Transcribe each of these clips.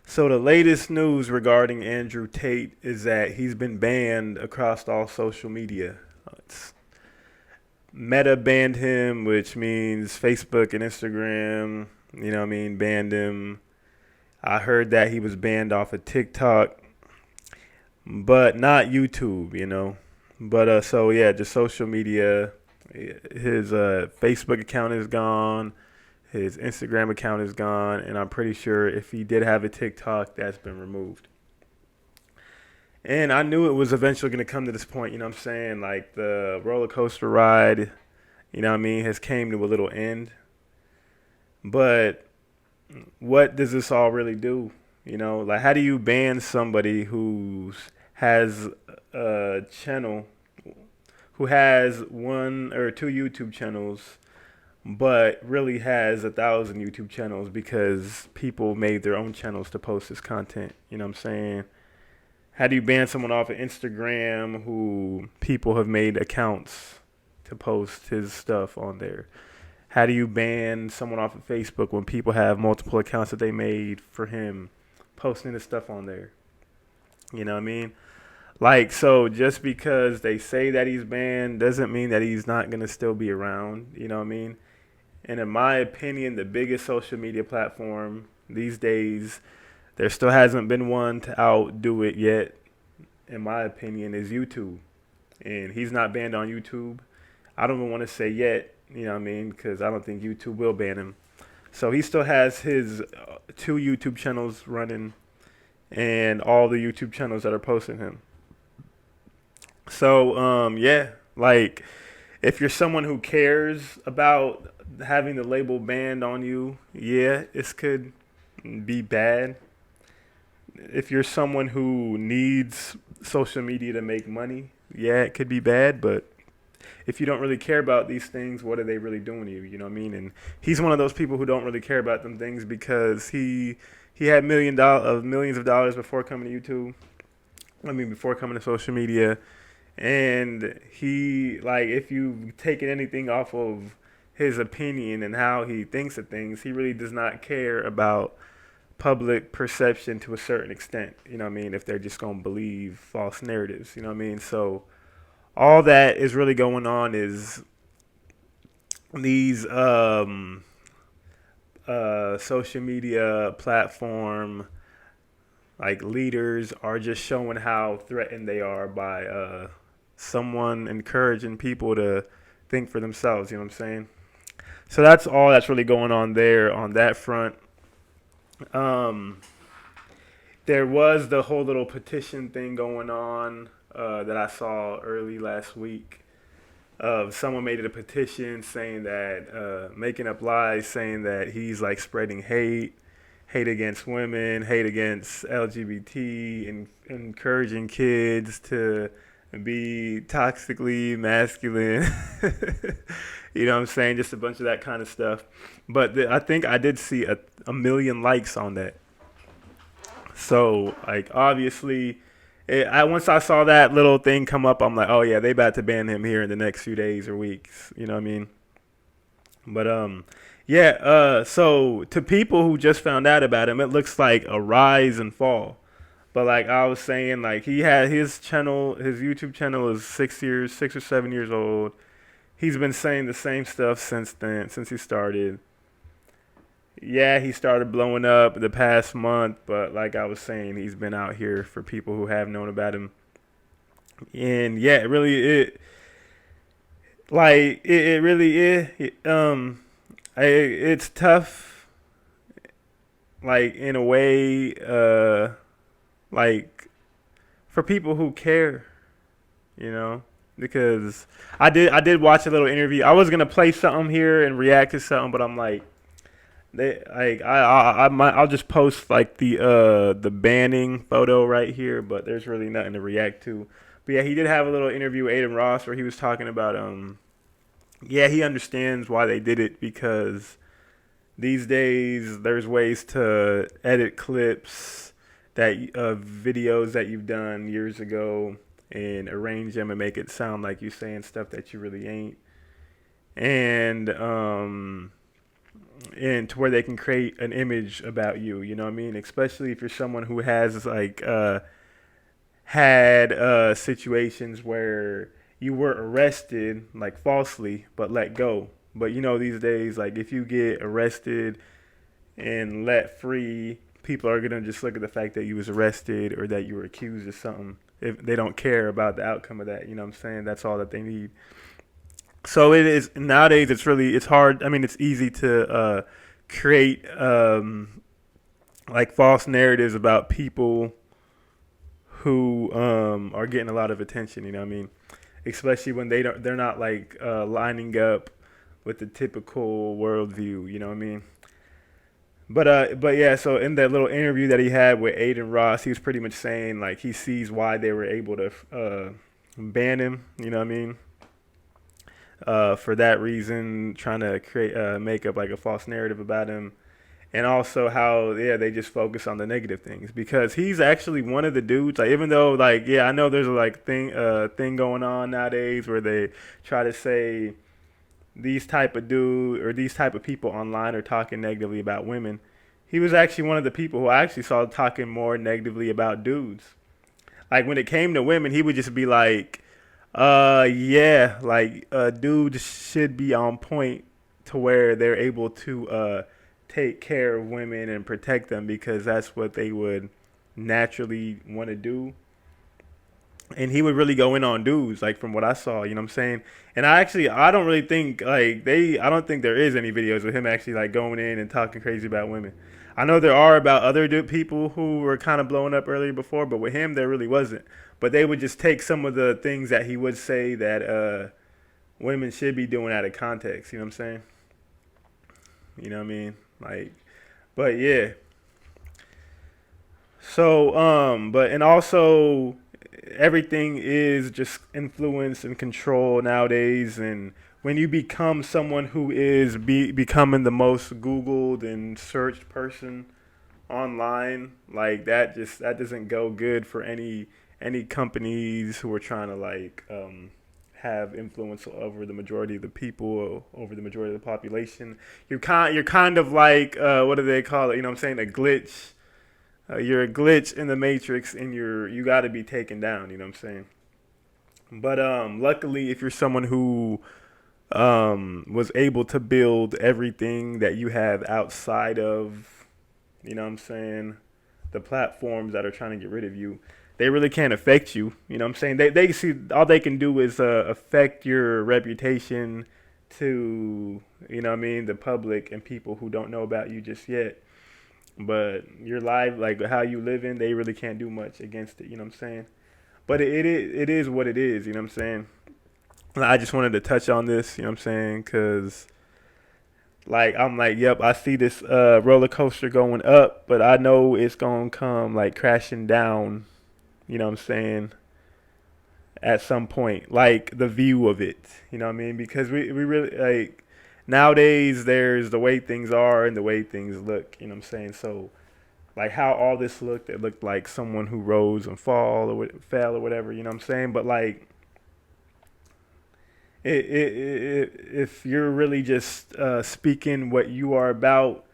So the latest news regarding Andrew Tate is that he's been banned across all social media. It's Meta banned him, which means Facebook and Instagram, banned him. I heard that he was banned off of TikTok, but not YouTube. But so yeah, just social media. His Facebook account is gone. His Instagram account is gone, and I'm pretty sure if he did have a TikTok, that's been removed. And I knew it was eventually going to come to this point, you know what I'm saying? Like the roller coaster ride, has came to a little end. But what does this all really do? Like how do you ban somebody who has a channel, who has one or two YouTube channels, but really has 1,000 YouTube channels because people made their own channels to post this content? You know what I'm saying? How do you ban someone off of Instagram who people have made accounts to post his stuff on there? How do you ban someone off of Facebook when people have multiple accounts that they made for him posting his stuff on there? You know what I mean? Like, so just because they say that he's banned doesn't mean that he's not going to still be around. You know what I mean? And in my opinion, the biggest social media platform these days, there still hasn't been one to outdo it yet, in my opinion, is YouTube. And he's not banned on YouTube. I don't even want to say yet, because I don't think YouTube will ban him. So he still has his two YouTube channels running and all the YouTube channels that are posting him. So, yeah, like if you're someone who cares about having the label banned on you, yeah, this could be bad. If you're someone who needs social media to make money, yeah, it could be bad. But if you don't really care about these things, what are they really doing to you? You know what I mean? And he's one of those people who don't really care about them things because he had millions of dollars before coming to YouTube. Before coming to social media, and he, like, if you've taken anything off of his opinion and how he thinks of things, he really does not care about public perception to a certain extent. You know what I mean? If they're just gonna believe false narratives, you know what I mean? So all that is really going on is these social media platform like leaders are just showing how threatened they are by someone encouraging people to think for themselves. You know what I'm saying? So that's all that's really going on there on that front. Um, there was the whole little petition thing going on that I saw early last week. Someone made it a petition saying that, making up lies, saying that he's like spreading hate against women, hate against LGBT, and encouraging kids to be toxically masculine. You know what I'm saying? Just a bunch of that kind of stuff. But I think I did see a million likes on that. So, like, obviously, once I saw that little thing come up, I'm like, oh yeah, they about to ban him here in the next few days or weeks. You know what I mean? But yeah. So to people who just found out about him, it looks like a rise and fall. But like I was saying, like he had his channel, his YouTube channel is 6 years, 6 or 7 years old. He's been saying the same stuff since then, since he started. Yeah, he started blowing up the past month, but like I was saying, he's been out here for people who have known about him. And yeah, it really is. It's tough, like in a way, like for people who care, you know, because I did watch a little interview. I was gonna play something here and react to something, but I'm like, I'll just post like the banning photo right here, but there's really nothing to react to. But yeah, he did have a little interview with Aiden Ross where he was talking about yeah, he understands why they did it because these days there's ways to edit clips that videos that you've done years ago and arrange them and make it sound like you're saying stuff that you really ain't. And and to where they can create an image about you. You know what I mean? Especially if you're someone who has like had situations where you were arrested like falsely but let go. But you know these days, like if you get arrested and let free, people are gonna just look at the fact that you was arrested or that you were accused of something. If they don't care about the outcome of that, you know what I'm saying? That's all that they need. So it is nowadays. It's hard. I mean, it's easy to create like false narratives about people who are getting a lot of attention. You know what I mean? Especially when they're not like lining up with the typical worldview. You know what I mean? But yeah. So in that little interview that he had with Aiden Ross, he was pretty much saying like he sees why they were able to ban him. You know what I mean? For that reason, trying to create make up like a false narrative about him, and also how they just focus on the negative things because he's actually one of the dudes. Like even though like I know there's a like thing going on nowadays where they try to say these type of dude or these type of people online are talking negatively about women. He was actually one of the people who I actually saw talking more negatively about dudes. Like when it came to women, he would just be like, yeah, like dudes should be on point to where they're able to take care of women and protect them because that's what they would naturally want to do. And he would really go in on dudes, like from what I saw, you know what I'm saying? And I don't really think I don't think there is any videos of him actually like going in and talking crazy about women. I know there are about other people who were kind of blowing up earlier before, but with him there really wasn't. But they would just take some of the things that he would say that women should be doing out of context. You know what I'm saying? You know what I mean? Like, but yeah. So but and also everything is just influence and control nowadays, and when you become someone who is becoming the most googled and searched person online, like that doesn't go good for any companies who are trying to like have influence over the majority of the people or over the majority of the population. You're kind of like what do they call it? You know what I'm saying? A glitch. You're a glitch in the matrix, and you got to be taken down. You know what I'm saying? But luckily, if you're someone who was able to build everything that you have outside of, you know what I'm saying, the platforms that are trying to get rid of you, they really can't affect you. You know what I'm saying? They see all they can do is affect your reputation to, you know what I mean, the public and people who don't know about you just yet. But your life, like how you live in, they really can't do much against it. You know what I'm saying? But it is what it is. You know what I'm saying? I just wanted to touch on this. You know what I'm saying? Because like I'm like, yep, I see this roller coaster going up, but I know it's gonna come like crashing down. You know what I'm saying? At some point, like the view of it. You know what I mean? Because we really like nowadays there's the way things are and the way things look. You know what I'm saying? So like how all this looked, it looked like someone who rose and fell or whatever. You know what I'm saying? But like if you're really just speaking what you are about,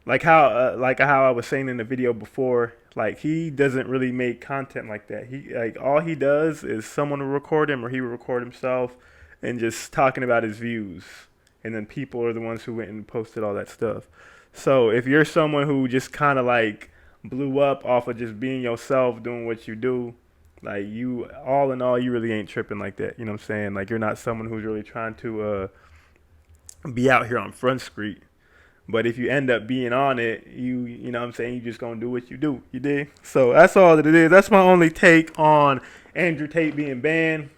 like how I was saying in the video before, like he doesn't really make content like that. He like all he does is someone will record him or he will record himself and just talking about his views, and then people are the ones who went and posted all that stuff. So if you're someone who just kind of like blew up off of just being yourself, doing what you do, like you, all in all, you really ain't tripping like that. You know what I'm saying? Like you're not someone who's really trying to be out here on Front Street. But if you end up being on it, you know what I'm saying, you just gonna do what you do. You dig? So that's all that it is. That's my only take on Andrew Tate being banned.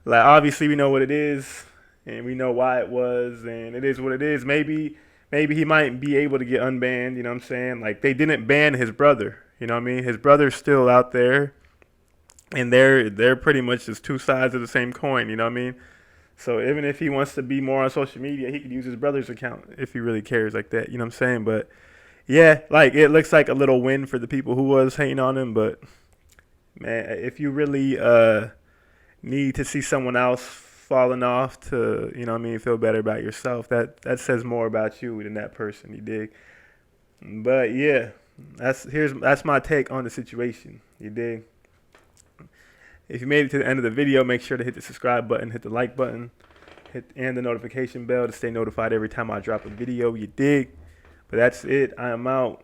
Like obviously we know what it is and we know why it was, and it is what it is. Maybe he might be able to get unbanned, you know what I'm saying? Like they didn't ban his brother, you know what I mean? His brother's still out there, and they're pretty much just two sides of the same coin, you know what I mean? So even if he wants to be more on social media, he could use his brother's account if he really cares like that, you know what I'm saying? But yeah, like it looks like a little win for the people who was hating on him, but man, if you really need to see someone else falling off to, feel better about yourself. That says more about you than that person, you dig? But yeah, that's my take on the situation, you dig? If you made it to the end of the video, make sure to hit the subscribe button, hit the like button, and the notification bell to stay notified every time I drop a video, you dig? But that's it. I am out.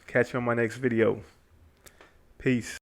Catch you on my next video. Peace.